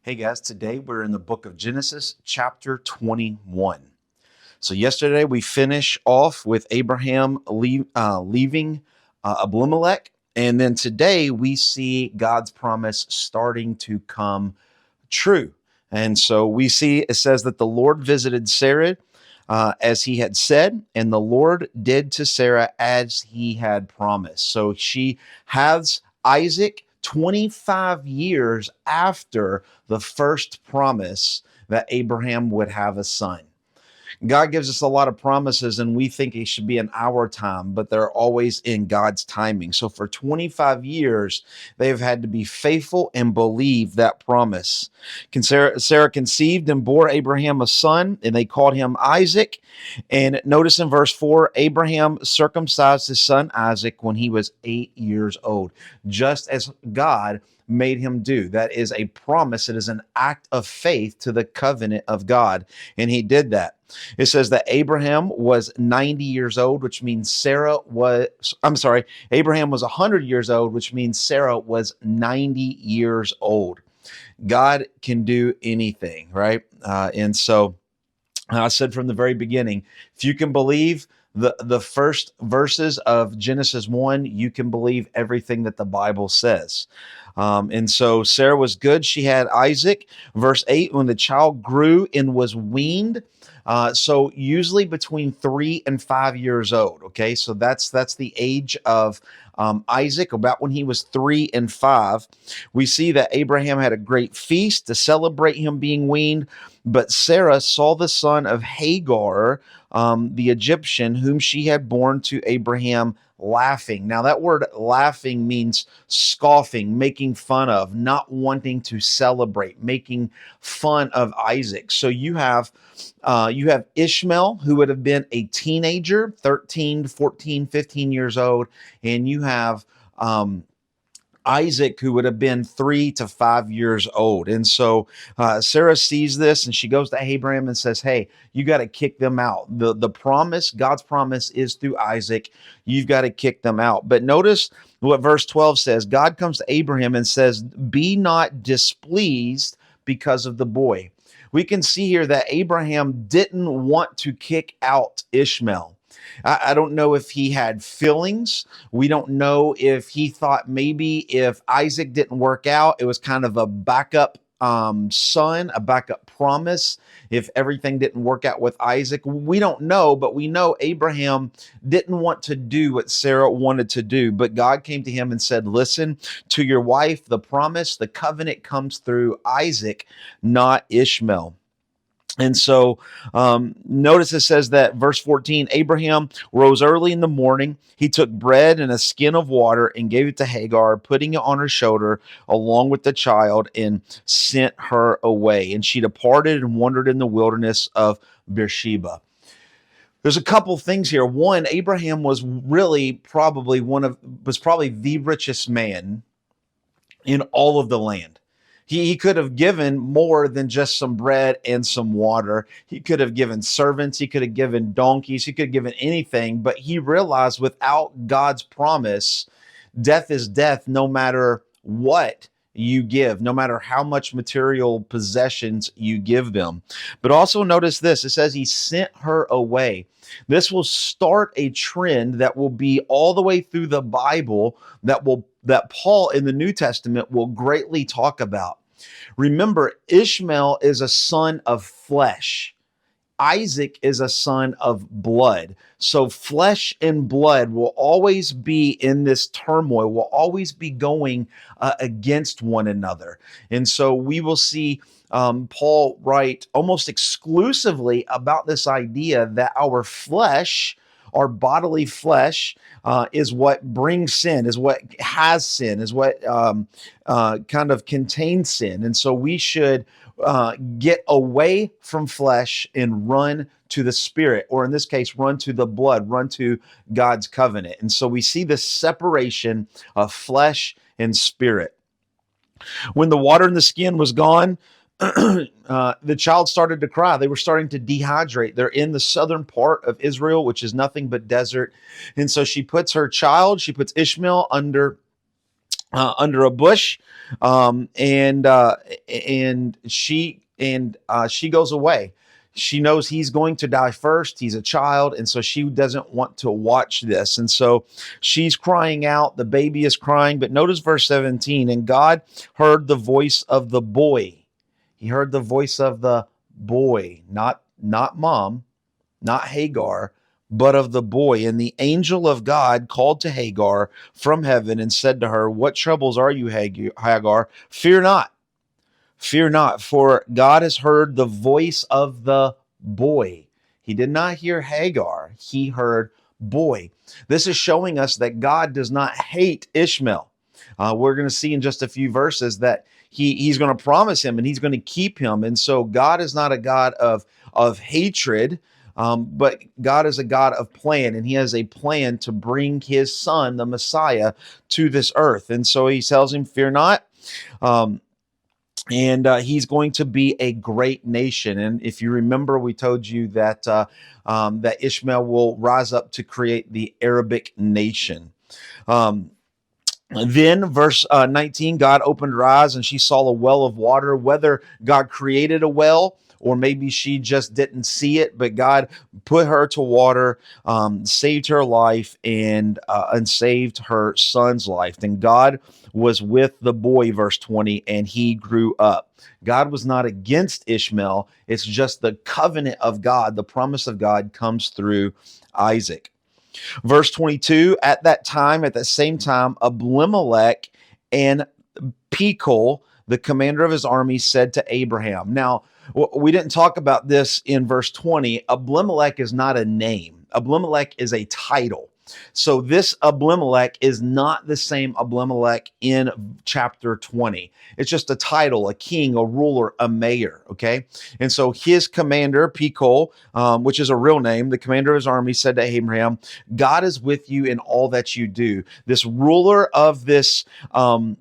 Hey guys, today we're in the book of Genesis, chapter 21. So, yesterday we finished off with Abraham leaving Abimelech, and then today we see God's promise starting to come true. And so we see it says that the Lord visited Sarah as he had said, and the Lord did to Sarah as he had promised. So she has Isaac 25 years after the first promise that Abraham would have a son. God gives us a lot of promises and we think it should be in our time, but they're always in God's timing. So for 25 years, they've had to be faithful and believe that promise. Sarah conceived and bore Abraham a son, and they called him Isaac. And notice in verse 4, Abraham circumcised his son Isaac when he was 8 years old, just as God made him do. That is a promise. It is an act of faith to the covenant of God. And he did that. It says that Abraham was 90 years old, which means Abraham was 100 years old, which means Sarah was 90 years old. God can do anything, right? And so I said from the very beginning, if you can believe the first verses of Genesis 1, you can believe everything that the Bible says. And so Sarah was good. She had Isaac. Verse 8, when the child grew and was weaned, so usually between 3 and 5 years old. Okay, so that's the age of Isaac, about when he was 3 and 5. We see that Abraham had a great feast to celebrate him being weaned, but Sarah saw the son of Hagar, the Egyptian, whom she had borne to Abraham, laughing. Now, that word laughing means scoffing, making fun of, not wanting to celebrate, making fun of Isaac. So you have Ishmael, who would have been a teenager, 13, 14, 15 years old, and you have Isaac, who would have been 3 to 5 years old. And so Sarah sees this and she goes to Abraham and says, hey, you got to kick them out. The promise, God's promise, is through Isaac. You've got to kick them out. But notice what verse 12 says. God comes to Abraham and says, be not displeased because of the boy. We can see here that Abraham didn't want to kick out Ishmael. I don't know if he had feelings. We don't know if he thought maybe if Isaac didn't work out, it was kind of a backup son, a backup promise. If everything didn't work out with Isaac, we don't know, but we know Abraham didn't want to do what Sarah wanted to do. But God came to him and said, listen to your wife. The promise, the covenant comes through Isaac, not Ishmael. And so notice it says that verse 14, Abraham rose early in the morning. He took bread and a skin of water and gave it to Hagar, putting it on her shoulder along with the child, and sent her away. And she departed and wandered in the wilderness of Beersheba. There's a couple things here. One, Abraham was really probably the richest man in all of the land. He could have given more than just some bread and some water. He could have given servants. He could have given donkeys. He could have given anything. But he realized without God's promise, death is death no matter what you give, no matter how much material possessions you give them. But also notice this. It says he sent her away. This will start a trend that will be all the way through the Bible that Paul in the New Testament will greatly talk about. Remember, Ishmael is a son of flesh. Isaac is a son of blood. So flesh and blood will always be in this turmoil, will always be going against one another. And so we will see Paul write almost exclusively about this idea that our flesh, our bodily flesh, is what brings sin, is what has sin, is what kind of contains sin. And so we should get away from flesh and run to the spirit, or in this case, run to the blood, run to God's covenant. And so we see the separation of flesh and spirit. When the water in the skin was gone, the child started to cry. They were starting to dehydrate. They're in the southern part of Israel, which is nothing but desert. And so she puts Ishmael under under a bush, and she goes away. She knows he's going to die first. He's a child, and so she doesn't want to watch this. And so she's crying out. The baby is crying. But notice verse 17. And God heard the voice of the boy. He heard the voice of the boy, not mom, not Hagar, but of the boy. And the angel of God called to Hagar from heaven and said to her, "What troubles are you, Hagar? Fear not. Fear not, for God has heard the voice of the boy." He did not hear Hagar, he heard boy. This is showing us that God does not hate Ishmael. We're going to see in just a few verses that he's going to promise him and he's going to keep him. And so God is not a God of hatred, but God is a God of plan, and he has a plan to bring his son, the Messiah, to this earth. And so he tells him, "Fear not." And he's going to be a great nation. And if you remember, we told you that that Ishmael will rise up to create the Arabic nation. Then, verse 19, God opened her eyes and she saw a well of water. Whether God created a well or maybe she just didn't see it, but God put her to water, saved her life, and saved her son's life. And God was with the boy, verse 20, and he grew up. God was not against Ishmael. It's just the covenant of God, the promise of God comes through Isaac. Verse 22, at that same time, Abimelech and Pekol, the commander of his army, said to Abraham. Now, we didn't talk about this in verse 20. Abimelech is not a name. Abimelech is a title. So this Abimelech is not the same Abimelech in chapter 20. It's just a title, a king, a ruler, a mayor, okay? And so his commander, Pekol, which is a real name, the commander of his army, said to Abraham, "God is with you in all that you do." This ruler of this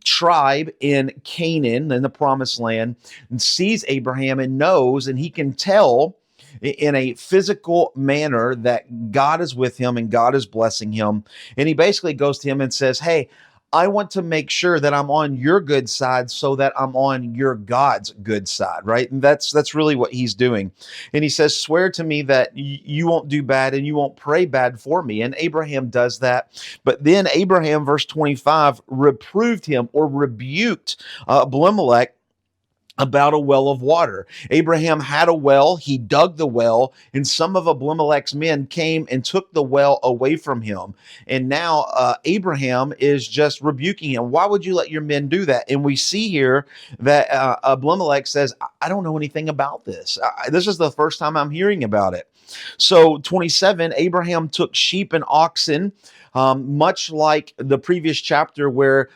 tribe in Canaan, in the promised land, sees Abraham and knows, and he can tell in a physical manner that God is with him and God is blessing him. And he basically goes to him and says, "Hey, I want to make sure that I'm on your good side so that I'm on your God's good side," right? And that's really what he's doing. And he says, "Swear to me that you won't do bad and you won't pray bad for me." And Abraham does that. But then Abraham, verse 25, reproved him or rebuked Abimelech about a well of water. Abraham had a well, he dug the well, and some of Abimelech's men came and took the well away from him. And now Abraham is just rebuking him. "Why would you let your men do that?" And we see here that Abimelech says, "I don't know anything about this. This is the first time I'm hearing about it." So 27, Abraham took sheep and oxen, much like the previous chapter where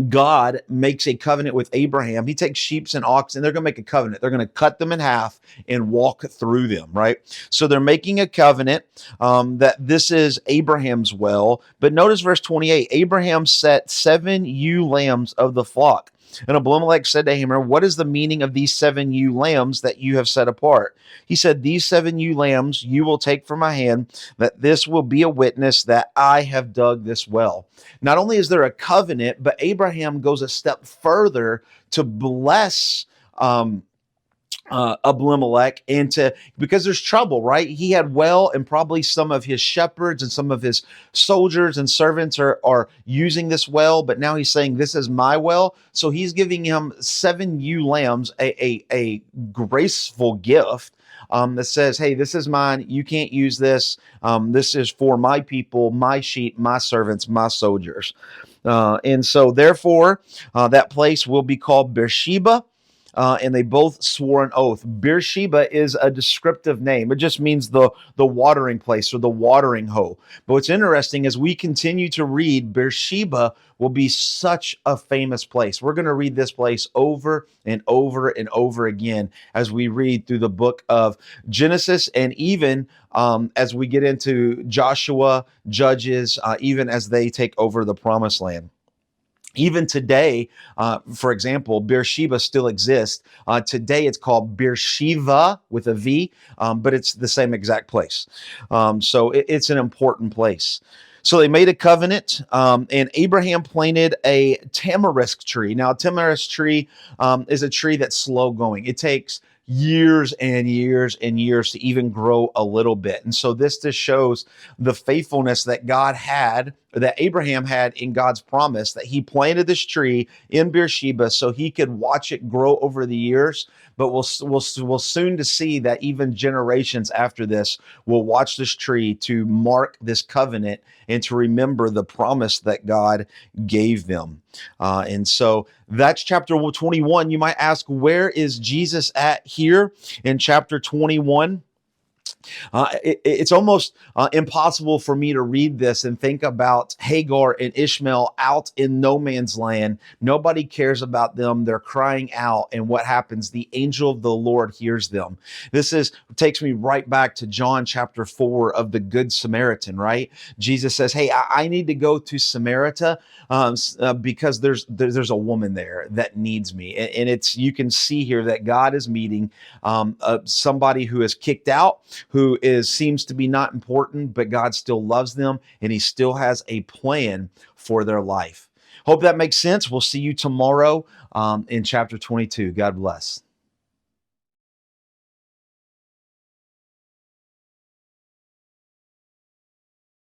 God makes a covenant with Abraham. He takes sheep and oxen. They're going to make a covenant. They're going to cut them in half and walk through them, right? So they're making a covenant that this is Abraham's well. But notice verse 28, Abraham set 7 ewe lambs of the flock. And Abimelech said to Abraham, "What is the meaning of these 7 ewe lambs that you have set apart?" He said, "These 7 ewe lambs you will take from my hand, that this will be a witness that I have dug this well." Not only is there a covenant, but Abraham goes a step further to bless Abimelech, and because there's trouble, right? He had well, and probably some of his shepherds and some of his soldiers and servants are using this well, but now he's saying, "This is my well." So he's giving him 7 ewe lambs, a graceful gift that says, "Hey, this is mine. You can't use this. This is for my people, my sheep, my servants, my soldiers." And so therefore, that place will be called Beersheba. And they both swore an oath. Beersheba is a descriptive name. It just means the watering place or the watering hole. But what's interesting is we continue to read, Beersheba will be such a famous place. We're going to read this place over and over and over again as we read through the book of Genesis, and even as we get into Joshua, Judges, even as they take over the promised land. Even today, for example, Beersheba still exists. Today it's called Beersheba with a V, but it's the same exact place. So it's an important place. So they made a covenant, and Abraham planted a tamarisk tree. Now, a tamarisk tree is a tree that's slow going. It takes years and years and years to even grow a little bit. And so this just shows the faithfulness that God had, that Abraham had in God's promise, that he planted this tree in Beersheba so he could watch it grow over the years. But we'll soon to see that even generations after this will watch this tree to mark this covenant and to remember the promise that God gave them. And so that's chapter 21. You might ask, where is Jesus at here in chapter 21? It's almost impossible for me to read this and think about Hagar and Ishmael out in no man's land. Nobody cares about them. They're crying out. And what happens? The angel of the Lord hears them. This takes me right back to John chapter 4 of the Good Samaritan, right? Jesus says, hey, I need to go to Samaria because there's a woman there that needs me. And it's, you can see here that God is meeting somebody who is kicked out, who seems to be not important, but God still loves them and he still has a plan for their life. Hope that makes sense. We'll see you tomorrow in chapter 22. God bless.